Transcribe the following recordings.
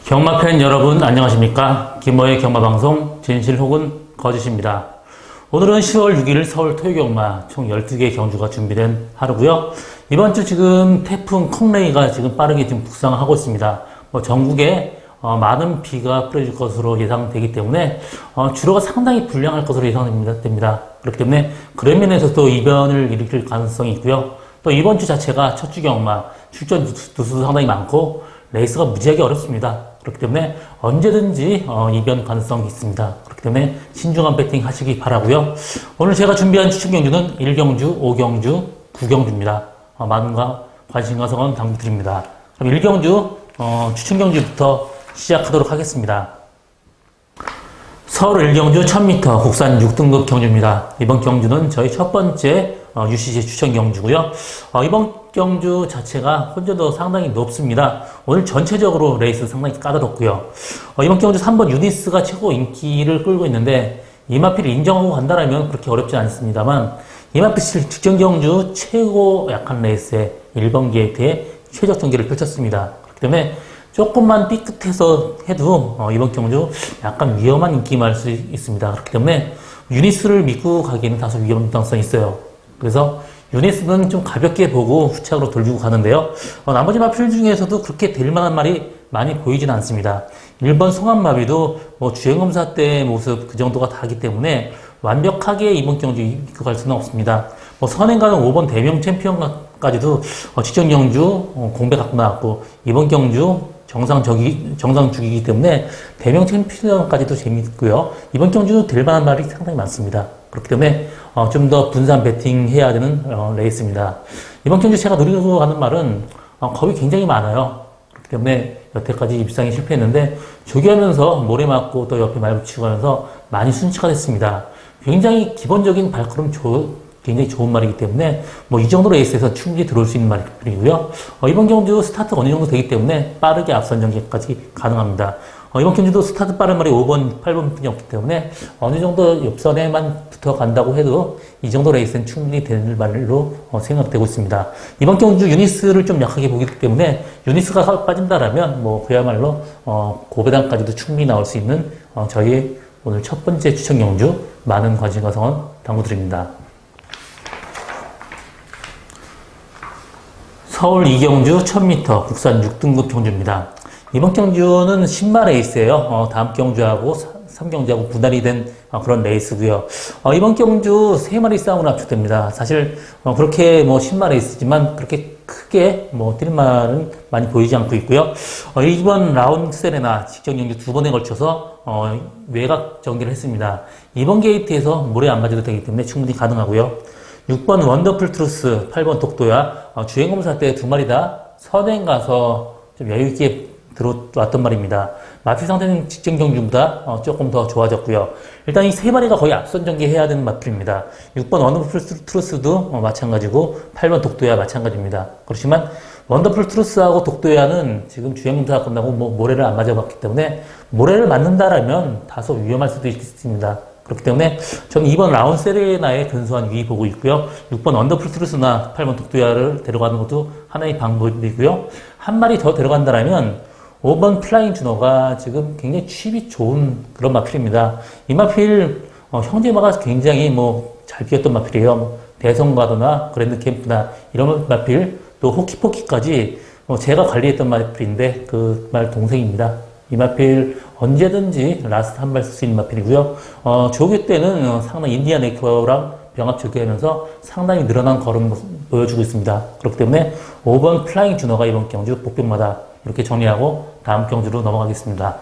경마팬 여러분 안녕하십니까? 김어의 경마방송 진실 혹은 거짓입니다. 오늘은 10월 6일 서울 토요경마 총 12개의 경주가 준비된 하루고요. 이번 주 지금 태풍 콩레이가 지금 빠르게 지금 북상하고 있습니다. 전국에 많은 비가 뿌려질 것으로 예상되기 때문에 주로가 상당히 불량할 것으로 예상됩니다. 그렇기 때문에 그런 면에서도 이변을 일으킬 가능성이 있고요. 또 이번 주 자체가 첫 주 경마 출전 누수도 상당히 많고 레이스가 무지하게 어렵습니다. 그렇기 때문에 언제든지 이변 가능성이 있습니다. 그렇기 때문에 신중한 배팅 하시기 바라고요. 오늘 제가 준비한 추천 경주는 1경주, 5경주, 9경주입니다. 많은 관심과 성원 당부드립니다. 그럼 1경주 추천 경주부터 시작하도록 하겠습니다. 서울 1경주 1000m 국산 6등급 경주입니다. 이번 경주는 저희 첫 번째 UCC 추천 경주고요. 이번 경주 자체가 혼전도 상당히 높습니다. 오늘 전체적으로 레이스 상당히 까다롭고요. 이번 경주 3번 유니스가 최고 인기를 끌고 있는데 이마필을 인정하고 간다라면 그렇게 어렵지 않습니다만 이마필 직전 경주 최고 약한 레이스에 1번 게이트에 최적 전개를 펼쳤습니다. 그렇기 때문에 조금만 삐끗해서 해도 이번 경주 약간 위험한 인기만 할 수 있습니다. 그렇기 때문에 유니스를 믿고 가기에는 다소 위험성이 있어요. 그래서 유니스는 좀 가볍게 보고 후착으로 돌리고 가는데요. 나머지 마필 중에서도 그렇게 될 만한 말이 많이 보이지는 않습니다. 1번 송암마비도 주행검사 때의 모습 그 정도가 다기 때문에 완벽하게 이번 경주 입국할 수는 없습니다. 선행가는 5번 대명 챔피언까지도 직전 경주 공백 갖고 나왔고 이번 경주 정상 주기이기 때문에 대명 챔피언까지도 재밌고요. 이번 경주 될 만한 말이 상당히 많습니다. 그렇기 때문에 좀 더 분산 배팅 해야 되는 레이스입니다. 이번 경주 제가 노리고 가는 말은 겁이 굉장히 많아요. 그렇기 때문에 여태까지 입상에 실패했는데 조기하면서 모래 맞고 또 옆에 말 붙이고 하면서 많이 순치가 됐습니다. 굉장히 기본적인 발걸음 굉장히 좋은 말이기 때문에 이 정도 레이스에서 충분히 들어올 수 있는 말이고요. 이번 경주 스타트가 어느 정도 되기 때문에 빠르게 앞선 전개까지 가능합니다. 이번 경주도 스타트 빠른 말이 5번, 8번 뿐이 없기 때문에 어느 정도 옆선에만 붙어간다고 해도 이 정도 레이스는 충분히 되는 말로 생각되고 있습니다. 이번 경주 유니스를 좀 약하게 보기 때문에 유니스가 빠진다라면 그야말로 고배당까지도 충분히 나올 수 있는 저희 오늘 첫 번째 추천 경주 많은 관심과 성원 당부드립니다. 서울 2경주 1000m 국산 6등급 경주입니다. 이번 경주는 신마 레이스예요. 다음 경주하고 3경주하고 분할이 된 그런 레이스고요. 이번 경주 3마리 싸움으로 압축됩니다. 사실 그렇게 신마 레이스지만 그렇게 크게 뛸 말은 많이 보이지 않고 있고요. 이번 라운드 세레나 직전 경주 2번에 걸쳐서 외곽 전개를 했습니다. 이번 게이트에서 모래 안 맞아도 되기 때문에 충분히 가능하고요. 6번 원더풀 트루스, 8번 독도야 주행검사 때 2마리 다 선행 가서 좀 여유있게 들어왔던 말입니다. 마필 상태는 직전 경주보다 조금 더 좋아졌고요. 일단 이 3마리가 거의 앞선 전개해야 되는 마필입니다. 6번 원더풀 트루스도 마찬가지고 8번 독도야 마찬가지입니다. 그렇지만 원더풀 트루스하고 독도야는 지금 주행검사가 끝나고 모래를 안 맞아봤기 때문에 모래를 맞는다라면 다소 위험할 수도 있습니다. 그렇기 때문에 저는 2번 라운 세레나의 근소한 위기 보고 있고요. 6번 언더풀 트루스나 8번 독도야를 데려가는 것도 하나의 방법이고요. 한 마리 더 데려간다라면 5번 플라잉 준호가 지금 굉장히 취입이 좋은 그런 마필입니다. 이 마필 형제마가 굉장히 잘 비었던 마필이에요. 대성가도나 그랜드 캠프나 이런 마필 또 호키포키까지 제가 관리했던 마필인데 그 말 동생입니다. 이 마필 언제든지 라스트 한 발 쓸 수 있는 마필이고요. 조교 때는 상당히 인디안 에이커랑 병합 조교하면서 상당히 늘어난 걸음 보여주고 있습니다. 그렇기 때문에 5번 플라잉 준호가 이번 경주 복병마다 이렇게 정리하고 다음 경주로 넘어가겠습니다.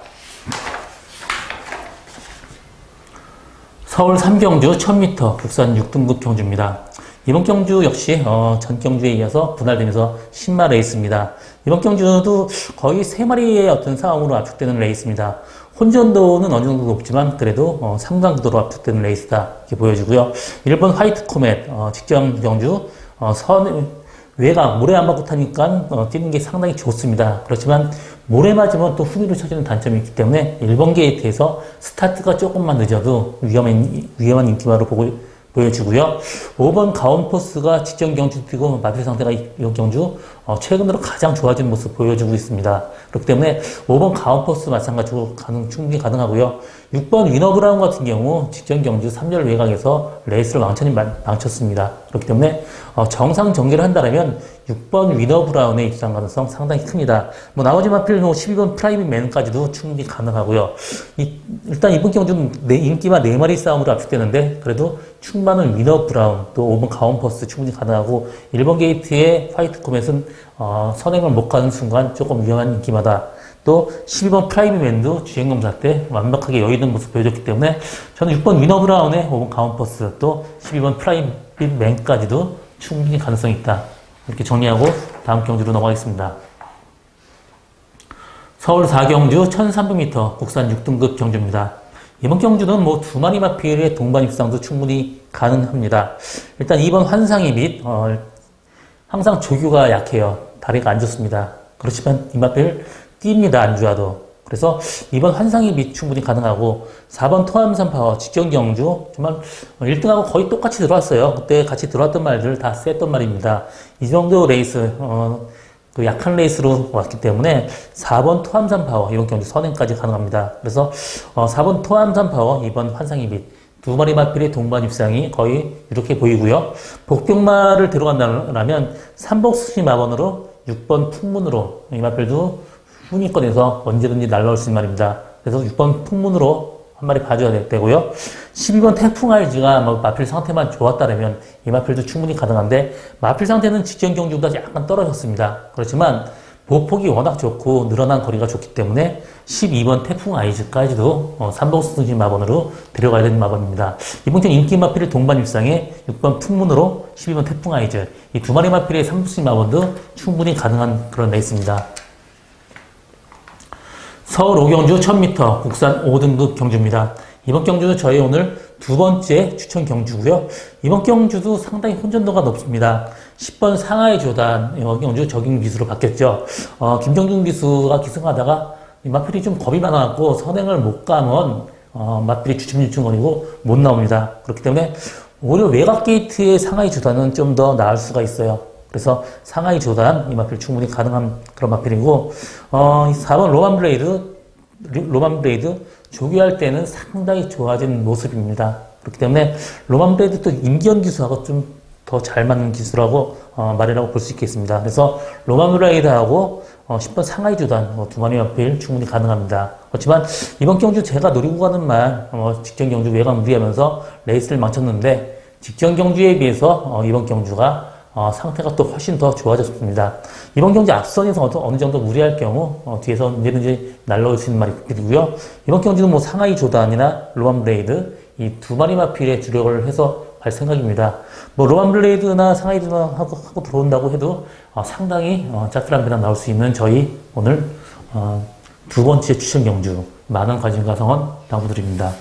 서울 3경주 1000m 국산 6등급 경주입니다. 이번 경주 역시 전 경주에 이어서 분할되면서 신마 레이스입니다. 이번 경주도 거의 3마리의 어떤 상황으로 압축되는 레이스입니다. 혼전도는 어느 정도 높지만 그래도 상당구도로 압축되는 레이스다 이렇게 보여지고요. 1번 화이트 코멧 직전 경주 외곽 모래 안 맞고 타니까 뛰는 게 상당히 좋습니다. 그렇지만 모래 맞으면 또 후미로 쳐지는 단점이 있기 때문에 1번 게이트에서 스타트가 조금만 늦어도 위험한 인기마로 보여주고요. 5번 가온포스가 직전 경주 뛰고 마필 상태가 이번 경주 최근으로 가장 좋아진 모습 보여주고 있습니다. 그렇기 때문에 5번 가온포스 마찬가지로 충분히 가능하고요. 6번 위너브라운 같은 경우 직전 경주 3열 외곽에서 레이스를 완전히 망쳤습니다. 그렇기 때문에 정상 전개를 한다면 6번 위너브라운의 입상 가능성 상당히 큽니다. 뭐 나머지 마필 12번 프라이빗 맨까지도 충분히 가능하고요. 일단 이번 경주는 인기마 4마리 싸움으로 압축되는데 그래도 충만한 위너브라운 또 5번 가온포스 충분히 가능하고 1번 게이트의 화이트 코멧은 선행을 못 가는 순간 조금 위험한 인기마다 또 12번 프라이빗맨도 주행검사 때 완벽하게 여유있는 모습 보여줬기 때문에 저는 6번 위너브라운의 5번 가온포스 또 12번 프라이빗맨까지도 충분히 가능성이 있다. 이렇게 정리하고 다음 경주로 넘어가겠습니다. 서울 4경주 1300m 국산 6등급 경주입니다. 이번 경주는 뭐 2마리 마필의 동반 입상도 충분히 가능합니다. 일단 2번 환상의 빛, 항상 조교가 약해요. 다리가 안 좋습니다. 그렇지만 이 마필 뜁니다. 안 좋아도. 그래서 2번 환상의 빛 충분히 가능하고 4번 토암산 파워 직전 경주 정말 1등하고 거의 똑같이 들어왔어요. 그때 같이 들어왔던 말들 다 셌던 말입니다. 이 정도 레이스 그 약한 레이스로 왔기 때문에 4번 토암산 파워 이번 경주 선행까지 가능합니다. 그래서 4번 토암산 파워 2번 환상의 빛 2마리 마필의 동반 입상이 거의 이렇게 보이고요. 복병마를 들어간다면 3복 수시 마번으로 6번 풍문으로 이 마필도 후니권에서 언제든지 날라올 수 있는 말입니다. 그래서 6번 풍문으로 한 마리 봐줘야 되고요. 12번 태풍 RG가 마필 상태만 좋았다면 이 마필도 충분히 가능한데 마필 상태는 직전 경주보다 약간 떨어졌습니다. 그렇지만 보폭이 워낙 좋고 늘어난 거리가 좋기 때문에 12번 태풍 RG까지도 3복 승진 마번으로 데려가야 되는 마번입니다. 이번 경 인기 마필의 동반 입상에 6번 풍문으로 12번 태풍 RG 이 2마리 마필의 3복 승진 마번도 충분히 가능한 그런 레이스입니다. 서울 5경주 1000m 국산 5등급 경주입니다. 이번 경주는 저희 오늘 두 번째 추천 경주고요. 이번 경주도 상당히 혼전도가 높습니다. 10번 상하이 조단 이번 경주 적용 기수로 바뀌었죠. 김정준 기수가 기승하다가 마필이 좀 겁이 많아갖고 선행을 못 가면 마필이 주춤주춤거리고 못 나옵니다. 그렇기 때문에 오히려 외곽 게이트의 상하이 조단은 좀 더 나을 수가 있어요. 그래서 상하이 조단 이 마필 충분히 가능한 그런 마필이고 4번 로만 브레이드 조교할 때는 상당히 좋아진 모습입니다. 그렇기 때문에 로만 브레이드 또 임기현 기수하고 좀 더 잘 맞는 기수라고 말이라고 볼 수 있겠습니다. 그래서 로만 브레이드하고 10번 상하이 조단 2마리 마필 충분히 가능합니다. 그렇지만 이번 경주 제가 노리고 가는 말 직전 경주 외곽 무리하면서 레이스를 망쳤는데 직전 경주에 비해서 이번 경주가 상태가 또 훨씬 더 좋아졌습니다. 이번 경주 앞선에서 어느 정도 무리할 경우 뒤에서 언제든지 날라올 수 있는 말이고요. 이번 경주는 뭐 상하이 조단이나 로만 블레이드 이 2마리 마필에 주력을 해서 갈 생각입니다. 뭐 로만 블레이드나 상하이 조단하고 들어온다고 해도 상당히 짜투한 배당 나올 수 있는 저희 오늘 두 번째 추천 경주 많은 관심과 성원 당부드립니다.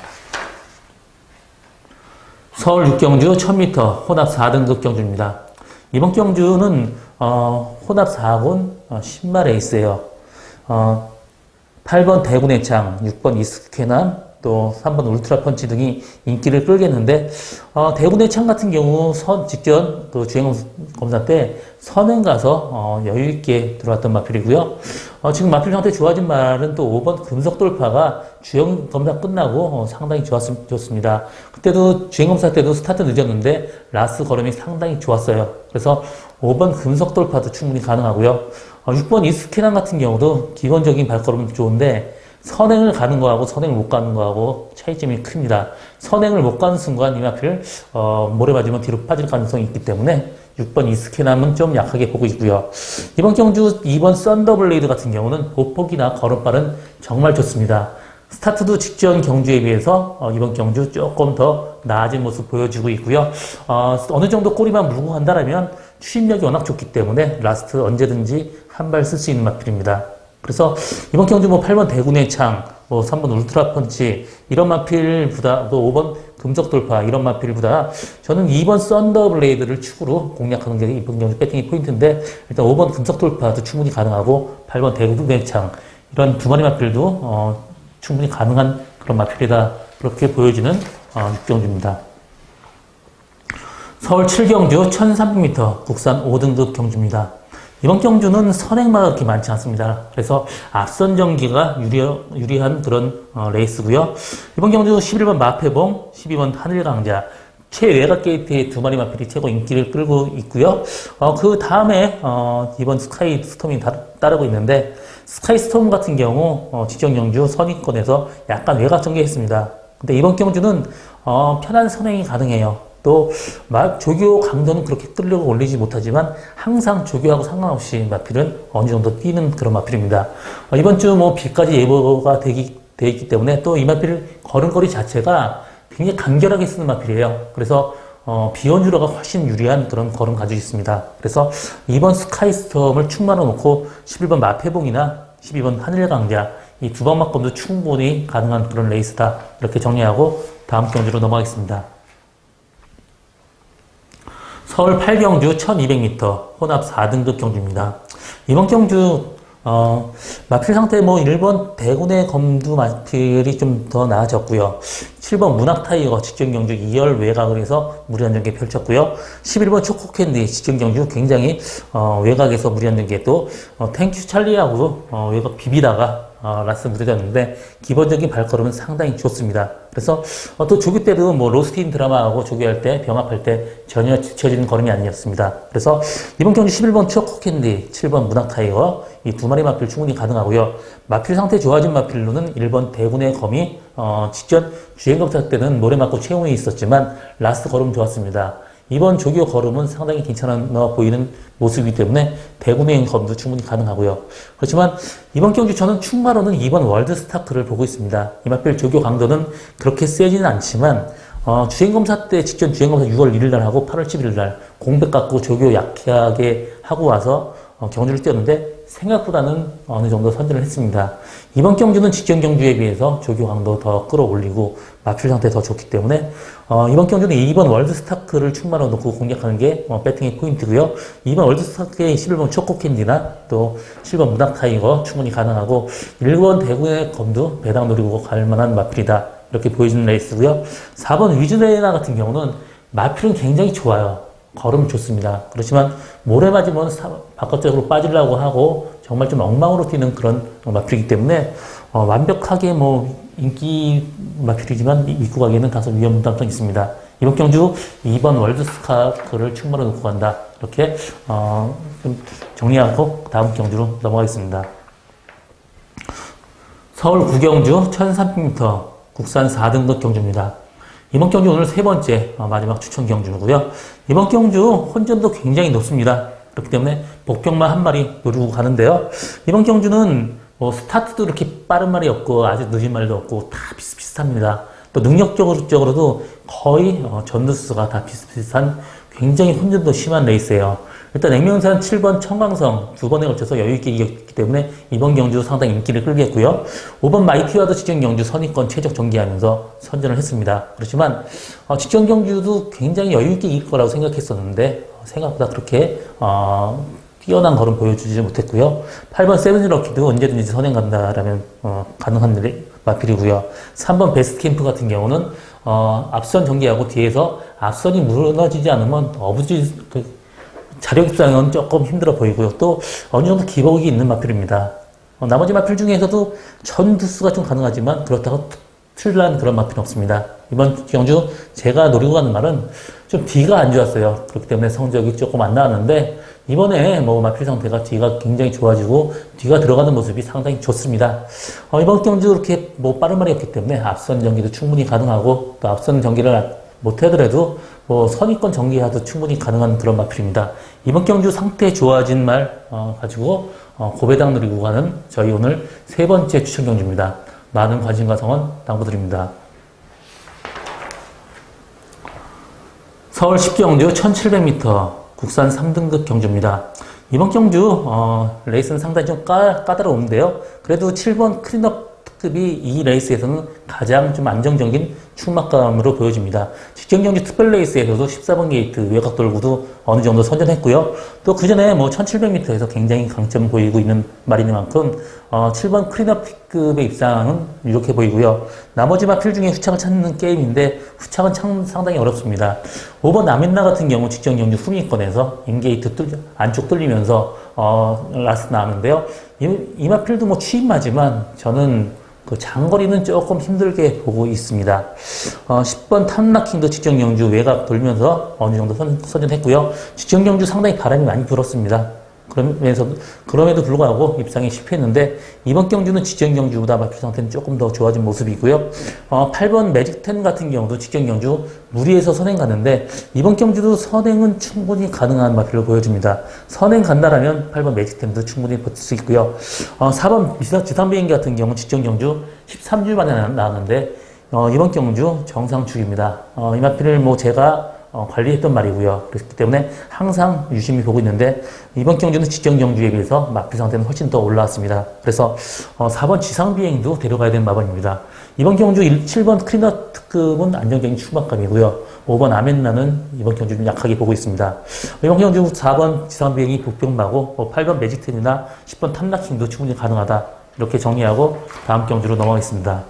서울 6경주 1000m 혼합 4등급 경주입니다. 이번 경주는 혼합 4군 10마 레이스예요. 8번 대군의 창, 6번 이스케남, 또 3번 울트라 펀치 등이 인기를 끌겠는데 대군의 창 같은 경우 직전 그 주행 검사 때 선행 가서 여유 있게 들어왔던 마필이고요. 지금 마필 상태 좋아진 말은 또 5번 금속 돌파가 주행 검사 끝나고 상당히 좋습니다. 그때도 주행 검사 때도 스타트 늦었는데 라스 걸음이 상당히 좋았어요. 그래서 5번 금속 돌파도 충분히 가능하고요. 6번 이스케남 같은 경우도 기본적인 발걸음도 좋은데 선행을 가는 거하고 선행을 못 가는 거하고 차이점이 큽니다. 선행을 못 가는 순간 이 마필 모래 맞으면 뒤로 빠질 가능성이 있기 때문에 6번 이스케남은 좀 약하게 보고 있고요. 이번 경주 2번 썬더블레이드 같은 경우는 보폭이나 걸음발은 정말 좋습니다. 스타트도 직전 경주에 비해서 이번 경주 조금 더 나아진 모습 보여주고 있고요. 어느 정도 꼬리만 물고 간다면 추진력이 워낙 좋기 때문에 라스트 언제든지 한 발 쓸 수 있는 마필입니다. 그래서 이번 경주 8번 대군의 창, 3번 울트라 펀치 이런 마필보다 또 5번 금속 돌파 이런 마필보다 저는 2번 썬더블레이드를 축으로 공략하는 게 이번 경주 배팅의 포인트인데 일단 5번 금속 돌파도 충분히 가능하고 8번 대군의 창 이런 2마리 마필도 충분히 가능한 그런 마필이다 그렇게 보여지는 6경주입니다. 서울 7경주 1300m 국산 5등급 경주입니다. 이번 경주는 선행마가 그렇게 많지 않습니다. 그래서 앞선 전기가 유리한 그런 레이스고요. 이번 경주 11번 마패봉, 12번 하늘강자, 최외곽 게이트의 두 마리 마필이 최고 인기를 끌고 있고요. 그 다음에 이번 스카이 스톰이 따르고 있는데, 스카이 스톰 같은 경우 직전 경주 선입권에서 약간 외곽 전개했습니다. 근데 이번 경주는 편한 선행이 가능해요. 또 조교 강도는 그렇게 끌려고 올리지 못하지만 항상 조교하고 상관없이 마필은 어느 정도 뛰는 그런 마필입니다. 이번 주 비까지 예보가 되어 있기 때문에 또 이 마필 걸음걸이 자체가 굉장히 간결하게 쓰는 마필이에요. 그래서 비원주로가 훨씬 유리한 그런 걸음 가지고 있습니다. 그래서 이번 스카이스톰을 충만해 놓고 11번 마패봉이나 12번 하늘강자 이 두 방막검도 충분히 가능한 그런 레이스다. 이렇게 정리하고 다음 경주로 넘어가겠습니다. 서울 8경주 1200m 혼합 4등급 경주입니다. 이번 경주 마필 상태 1번 대군의 검두 마필이 좀 더 나아졌고요. 7번 문학타이거 직전 경주 2열 외곽을 해서 무리한 전개 펼쳤고요. 11번 초코캔디 직전 경주 굉장히 외곽에서 무리한 전개 또 탱큐 찰리하고 외곽 비비다가 라스 무뎌졌는데 기본적인 발걸음은 상당히 좋습니다. 그래서 또 조교 때도 로스틴 드라마하고 조교할 때 병합할 때 전혀 지쳐지는 걸음이 아니었습니다. 그래서 이번 경주 11번 초코캔디, 7번 문학타이거 이 두 마리 마필 충분히 가능하고요. 마필 상태 좋아진 마필로는 1번 대군의 검이 직전 주행검사 때는 모래 맞고 체온이 있었지만 라스트 걸음 좋았습니다. 이번 조교 걸음은 상당히 괜찮아 보이는 모습이기 때문에 대군의 검도 충분히 가능하고요. 그렇지만 이번 경주 저는 충마로는 2번 월드스타크를 보고 있습니다. 이 마필 조교 강도는 그렇게 세지는 않지만 주행검사 때 직전 주행검사 6월 1일 날 하고 8월 11일 날 공백 갖고 조교 약하게 하고 와서 경주를 뛰었는데 생각보다는 어느 정도 선전을 했습니다. 이번 경주는 직전 경주에 비해서 조교 강도 더 끌어올리고 마필 상태 더 좋기 때문에 이번 경주는 2번 월드스타크를 충만으로 놓고 공략하는 게 배팅의 포인트고요. 2번 월드스타크의 11번 초코캔디나 또 7번 문학타이거 충분히 가능하고 1번 대구의 검도 배당 노리고 갈 만한 마필이다. 이렇게 보여주는 레이스고요. 4번 위즈레나 같은 경우는 마필은 굉장히 좋아요. 걸음 좋습니다. 그렇지만 모래 맞으면 바깥쪽으로 빠지려고 하고 정말 좀 엉망으로 뛰는 그런 마필이기 때문에 완벽하게 인기 마필이지만 믿고 가기에는 다소 위험 부담성이 있습니다. 이번 경주 2번 월드스타크를 충분히 놓고 간다. 이렇게 좀 정리하고 다음 경주로 넘어가겠습니다. 서울 9경주 1300m 국산 4등급 경주입니다. 이번 경주 오늘 세 번째 마지막 추천 경주고요. 이번 경주 혼전도 굉장히 높습니다. 그렇기 때문에 복병만 한 마리 노리고 가는데요. 이번 경주는 스타트도 이렇게 빠른 말이 없고 아주 늦은 말도 없고 다 비슷비슷합니다. 또 능력적으로도 거의 전루스가 다 비슷비슷한 굉장히 혼전도 심한 레이스예요. 일단 액면산 7번 청강성 두 번에 걸쳐서 여유있게 이겼기 때문에 이번 경주 상당히 인기를 끌겠고요. 5번 마이티와도 직전 경주 선입권 최적 전개하면서 선전을 했습니다. 그렇지만 직전 경주도 굉장히 여유있게 이길 거라고 생각했었는데 생각보다 그렇게 뛰어난 걸음 보여주지 못했고요. 8번 세븐 럭키도 언제든지 선행 간다라면 가능한 마필이고요. 3번 베스트 캠프 같은 경우는 앞선 전개하고 뒤에서 앞선이 무너지지 않으면 자력 입상은 조금 힘들어 보이고요. 또 어느 정도 기복이 있는 마필입니다. 나머지 마필 중에서도 전두수가 좀 가능하지만 그렇다고 틀난 그런 마필은 없습니다. 이번 경주 제가 노리고 가는 말은 좀 뒤가 안 좋았어요. 그렇기 때문에 성적이 조금 안 나왔는데 이번에 마필 상태가 뒤가 굉장히 좋아지고 뒤가 들어가는 모습이 상당히 좋습니다. 이번 경주 그렇게 빠른 말이 없기 때문에 앞선 전기도 충분히 가능하고 또 앞선 전기를 못하더라도 선입권 전개해도 충분히 가능한 그런 마필입니다. 이번 경주 상태 좋아진 말 가지고 고배당 누리고 가는 저희 오늘 세 번째 추천 경주입니다. 많은 관심과 성원 당부드립니다. 서울 10경주 1700m 국산 3등급 경주입니다. 이번 경주 레이스는 상당히 좀 까다로운데요. 그래도 7번 클린업 특급이 이 레이스에서는 가장 좀 안정적인 충막감으로 보여집니다. 직전 경주 특별레이스에서도 14번 게이트 외곽 돌구도 어느 정도 선전했고요. 또 그 전에 뭐 1700m에서 굉장히 강점 보이고 있는 말이니만큼 7번 크리너픽급의 입상은 이렇게 보이고요. 나머지 마필 중에 후착을 찾는 게임인데 후착은 상당히 어렵습니다. 5번 아멘나 같은 경우 직전 경주 후미권에서 인게이트 안쪽 뚫리면서 라스트 나왔는데요. 이 마필도 뭐 취임마지만 저는 그 장거리는 조금 힘들게 보고 있습니다. 10번 탐락킹도 직전 경주 외곽 돌면서 어느 정도 선전했고요. 직전 경주 상당히 바람이 많이 불었습니다. 그럼에도 불구하고 입상에 실패했는데 이번 경주는 직전 경주보다 마필 상태는 조금 더 좋아진 모습이고요. 8번 매직10 같은 경우도 직전 경주 무리해서 선행 갔는데 이번 경주도 선행은 충분히 가능한 마필로 보여집니다. 선행 간다라면 8번 매직10도 충분히 버틸 수 있고요. 4번 지상비행기 같은 경우 직전 경주 13주 만에 나왔는데 이번 경주 정상 주기입니다. 이 마필을 뭐 제가 관리했던 말이고요. 그렇기 때문에 항상 유심히 보고 있는데 이번 경주는 직전 경주에 비해서 마필 상태는 훨씬 더 올라왔습니다. 그래서 4번 지상비행도 데려가야 되는 마번입니다. 이번 경주 7번 크리너 특급은 안정적인 충막감이고요. 5번 아멘나는 이번 경주 좀 약하게 보고 있습니다. 이번 경주 4번 지상비행이 복병마고 8번 매직텐이나 10번 탐락킹도 충분히 가능하다. 이렇게 정리하고 다음 경주로 넘어가겠습니다.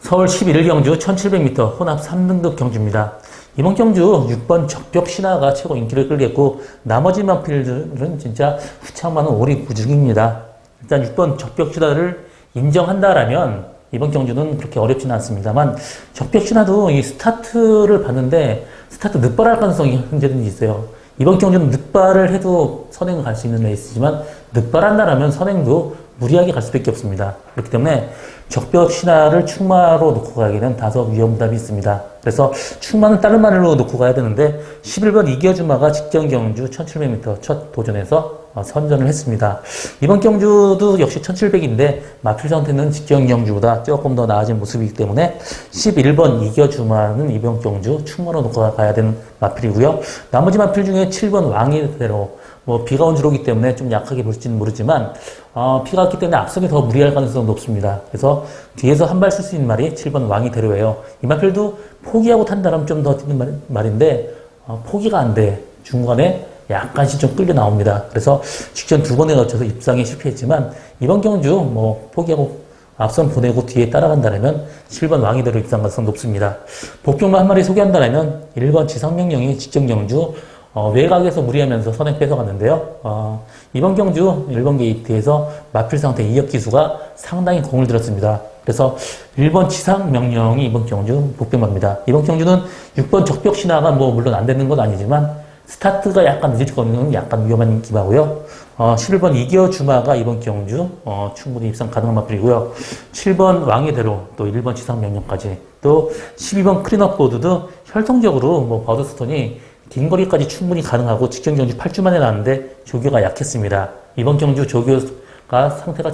서울 11경주 1700m 혼합 3등급 경주입니다. 이번 경주 6번 적벽 신화가 최고 인기를 끌겠고 나머지 마필들은 진짜 후창만은 오리무중입니다. 일단 6번 적벽 신화를 인정한다라면 이번 경주는 그렇게 어렵지는 않습니다만 적벽 신화도 이 스타트를 봤는데 스타트 늦발할 가능성이 현재는 있어요. 이번 경주는 늦발을 해도 선행을 갈 수 있는 레이스지만 늦발한다라면 선행도 무리하게 갈 수밖에 없습니다. 그렇기 때문에 적벽 신화를 충마로 놓고 가기는 다소 위험담이 있습니다. 그래서 충마는 다른 말로 놓고 가야 되는데 11번 이겨주마가 직전 경주 1700m 첫 도전에서 선전을 했습니다. 이번 경주도 역시 1700인데 마필 상태는 직전 경주보다 조금 더 나아진 모습이기 때문에 11번 이겨주마는 이번 경주 충마로 놓고 가야 되는 마필이고요. 나머지 마필 중에 7번 왕의 대로 비가 온 주로기 때문에 좀 약하게 볼지는 모르지만 비가 왔기 때문에 앞서게 더 무리할 가능성은 높습니다. 그래서 뒤에서 한 발 쓸 수 있는 말이 7번 왕이 대로예요. 이 마필도 포기하고 탄다면 좀 더 뛰는 말인데 포기가 안 돼. 중간에 약간씩 좀 끌려 나옵니다. 그래서 직전 2번에 걸쳐서 입상에 실패했지만 이번 경주 포기하고 앞선 보내고 뒤에 따라간다면 7번 왕이 대로 입상 가능성 높습니다. 복병만 한 마리 소개한다면 1번 지상명령이 직전 경주 외곽에서 무리하면서 선행 뺏어갔는데요. 이번 경주 1번 게이트에서 마필 상태 이역 기수가 상당히 공을 들였습니다. 그래서 1번 지상 명령이 이번 경주 복병입니다. 이번 경주는 6번 적벽 신화가 물론 안 되는 건 아니지만 스타트가 약간 늦을 거는 약간 위험한 기바고요. 11번 이겨주마가 이번 경주 충분히 입상 가능한 마필이고요. 7번 왕의 대로 또 1번 지상 명령까지 또 12번 크리너보드도 혈통적으로 버드스톤이 긴 거리까지 충분히 가능하고 직전 경주 8주 만에 나왔는데 조교가 약했습니다. 이번 경주 조교가 상태가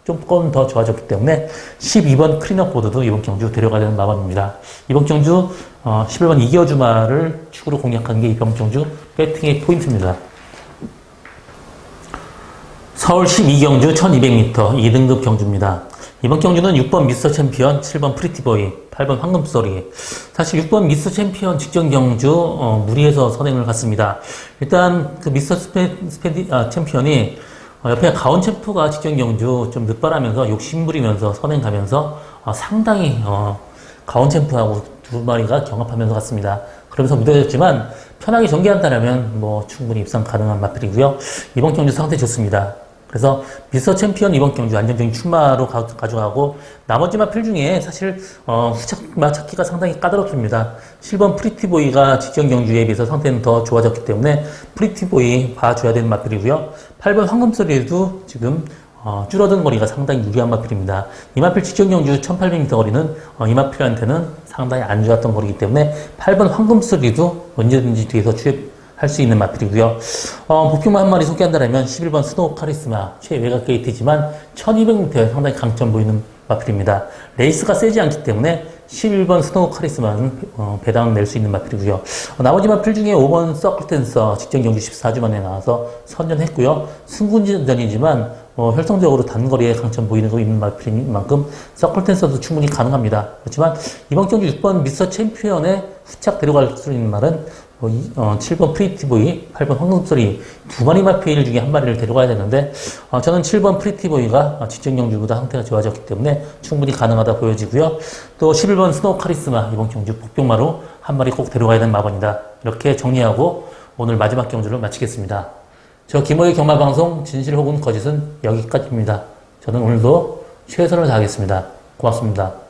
조금 더 좋아졌기 때문에 12번 크리너보드도 이번 경주 데려가야 되는 마감입니다. 이번 경주 11번 이겨주마를 축으로 공략한 게 이번 경주 배팅의 포인트입니다. 서울 12경주 1200m 2등급 경주입니다. 이번 경주는 6번 미스터 챔피언, 7번 프리티보이, 8번 황금소리. 사실 6번 미스터 챔피언 직전 경주 무리해서 선행을 갔습니다. 일단 그 미스터 챔피언이 옆에 가온 챔프가 직전 경주 좀 늦발하면서 욕심부리면서 선행 가면서 상당히 가온 챔프하고 두 마리가 경합하면서 갔습니다. 그러면서 무뎌졌지만 편하게 전개한다면 충분히 입상 가능한 마필이고요. 이번 경주 상태 좋습니다. 그래서 미스터 챔피언 이번 경주 안정적인 출마로 가져가고 나머지 마필 중에 사실 후착마 찾기가 상당히 까다롭습니다. 7번 프리티보이가 직전 경주에 비해서 상태는 더 좋아졌기 때문에 프리티보이 봐줘야 되는 마필이고요. 8번 황금소리도 지금 줄어든 거리가 상당히 유리한 마필입니다. 이 마필 직전 경주 1800m 거리는 이 마필한테는 상당히 안 좋았던 거리이기 때문에 8번 황금소리도 언제든지 뒤에서 할 수 있는 마필이고요. 복병만 한 마리 소개한다면 11번 스노우 카리스마 최외곽 게이트지만 1200m에 상당히 강점 보이는 마필입니다. 레이스가 세지 않기 때문에 11번 스노우 카리스마는 배당 낼 수 있는 마필이고요. 나머지 마필 중에 5번 서클 댄서 직전 경주 14주 만에 나와서 선전했고요. 승군전이지만 혈통적으로 단거리에 강점 보이는 거 있는 마필인 만큼 서클 댄서도 충분히 가능합니다. 그렇지만 이번 경주 6번 미스터 챔피언에 후착 데려갈 수 있는 말은 7번 프리티보이, 8번 황금소리 두 마리 마필 중에 한 마리를 데려가야 되는데 저는 7번 프리티보이가 직전 경주보다 상태가 좋아졌기 때문에 충분히 가능하다 보여지고요. 또 11번 스노우 카리스마 이번 경주 복병마로 한 마리 꼭 데려가야 되는 마번이다. 이렇게 정리하고 오늘 마지막 경주를 마치겠습니다. 저 김호의 경마방송 진실 혹은 거짓은 여기까지입니다. 저는 오늘도 최선을 다하겠습니다. 고맙습니다.